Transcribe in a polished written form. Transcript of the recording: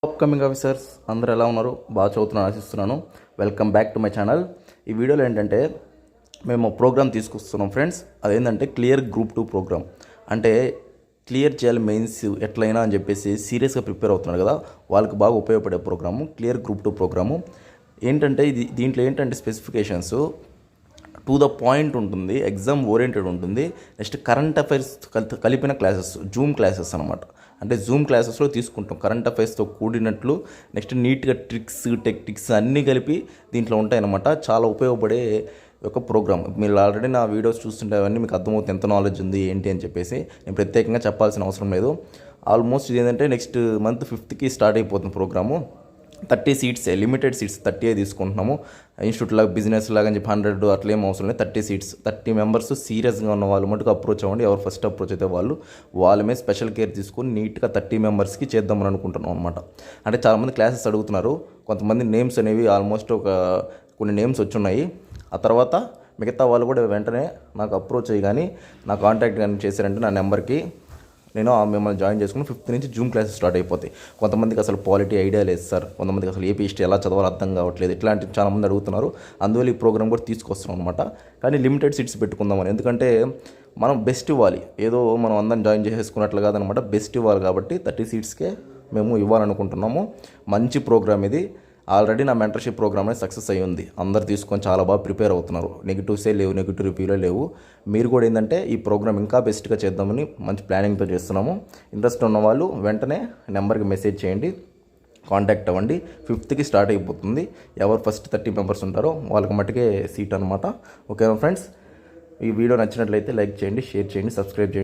Upcoming officers అందరూ ఎలా ఉన్నారు? బాగా చదువుతున్నాను ఆశిస్తున్నాను. Welcome back to my channel. ఈ వీడియోలో ఏంటంటే మేము ప్రోగ్రామ్ తీసుకొస్తున్నాం ఫ్రెండ్స్. అదేంటంటే క్లియర్ గ్రూప్ 2 ప్రోగ్రామ్. అంటే క్లియర్ చేయాలి మెయిన్స్ ఎట్లయినా అని చెప్పేసి సీరియస్గా ప్రిపేర్ అవుతున్నారు కదా, వాళ్ళకి బాగా ఉపయోగపడే ప్రోగ్రాము క్లియర్ గ్రూప్ 2 ప్రోగ్రాము. ఏంటంటే దీంట్లో ఏంటంటే స్పెసిఫికేషన్స్ టు ద పాయింట్ ఉంటుంది, ఎగ్జామ్ ఓరియంటెడ్ ఉంటుంది. నెక్స్ట్ కరెంట్ అఫైర్స్ కలిపిన క్లాసెస్, జూమ్ క్లాసెస్ అనమాట. అంటే జూమ్ క్లాసెస్లో తీసుకుంటాం కరెంట్ అఫైర్స్తో కూడినట్లు. నెక్స్ట్ నీట్గా ట్రిక్స్ టెక్నిక్స్ అన్నీ కలిపి దీంట్లో ఉంటాయన్నమాట. చాలా ఉపయోగపడే ఒక ప్రోగ్రామ్. మీరు ఆల్రెడీ నా వీడియోస్ చూస్తుంటే అవన్నీ మీకు అర్థమవుతుంది ఎంత నాలెడ్జ్ ఉంది ఏంటి అని చెప్పేసి. నేను ప్రత్యేకంగా చెప్పాల్సిన అవసరం లేదు. ఆల్మోస్ట్ ఇది ఏంటంటే నెక్స్ట్ మంత్ 5th స్టార్ట్ అయిపోతుంది ప్రోగ్రాము. 30 సీట్సే, లిమిటెడ్ సీట్స్ 30 తీసుకుంటున్నాము. ఇన్స్టిట్యూట్ లాగా బిజినెస్ లాగా అని చెప్పి 100 అట్లా ఏం అవసరం లేదు. 30 సీట్స్, 30 మెంబర్స్ సీరియస్గా ఉన్న వాళ్ళు మటుకు అప్రోచ్ అవ్వండి. ఎవరు ఫస్ట్ అప్రోచ్ అయితే వాళ్ళ మీద స్పెషల్ కేర్ తీసుకొని నీట్గా 30 మెంబర్స్కి చేద్దామని అనుకుంటున్నాం అనమాట. అంటే చాలామంది క్లాసెస్ అడుగుతున్నారు. కొంతమంది నేమ్స్ అనేవి ఆల్మోస్ట్ కొన్ని నేమ్స్ వచ్చున్నాయి. ఆ తర్వాత మిగతా వాళ్ళు కూడా వెంటనే నాకు అప్రోచ్ అయ్యి కానీ నా కాంటాక్ట్ కానీ చేశారంటే నా నెంబర్కి నేను మిమ్మల్ని జాయిన్ చేసుకుని 5th నుంచి జూమ్ క్లాసెస్ స్టార్ట్ అయిపోతాయి. కొంతమందికి అసలు పాలిటీ ఐడియా లేదు సార్, కొంతమందికి అసలు ఏపీ హిస్టరీ ఎలా చదవాలో అర్థం కావట్లేదు, ఇట్లాంటి చాలామంది అడుగుతున్నారు. అందువల్ల ఈ ప్రోగ్రామ్ కూడా తీసుకొస్తున్నాం అనమాట. కానీ లిమిటెడ్ సీట్స్ పెట్టుకుందామని, ఎందుకంటే మనం బెస్ట్ ఇవ్వాలి. ఏదో మనం అందరం జాయిన్ చేసేసుకున్నట్లు కాదనమాట, బెస్ట్ ఇవ్వాలి. కాబట్టి 30 సీట్స్కే మేము ఇవ్వాలనుకుంటున్నాము. మంచి ప్రోగ్రామ్ ఇది. ఆల్రెడీ నా మెంటర్షిప్ ప్రోగ్రామ్ అనేది సక్సెస్ అయ్యి ఉంది. అందరు తీసుకొని చాలా బాగా ప్రిపేర్ అవుతున్నారు. నెగిటివ్సే లేవు, నెగిటివ్ రివ్యూలే లేవు. మీరు కూడా ఏంటంటే ఈ ప్రోగ్రామ్ ఇంకా బెస్ట్గా చేద్దామని మంచి ప్లానింగ్తో చేస్తున్నాము. ఇంట్రెస్ట్ ఉన్న వాళ్ళు వెంటనే నెంబర్కి మెసేజ్ చేయండి, కాంటాక్ట్ అవ్వండి. 5th స్టార్ట్ అయిపోతుంది. ఎవరు ఫస్ట్ 30 మెంబర్స్ ఉంటారో వాళ్ళకి మట్టుకే సీట్ అనమాట. ఓకేనా ఫ్రెండ్స్? ఈ వీడియో నచ్చినట్లయితే లైక్ చేయండి, షేర్ చేయండి, సబ్స్క్రైబ్ చేయండి.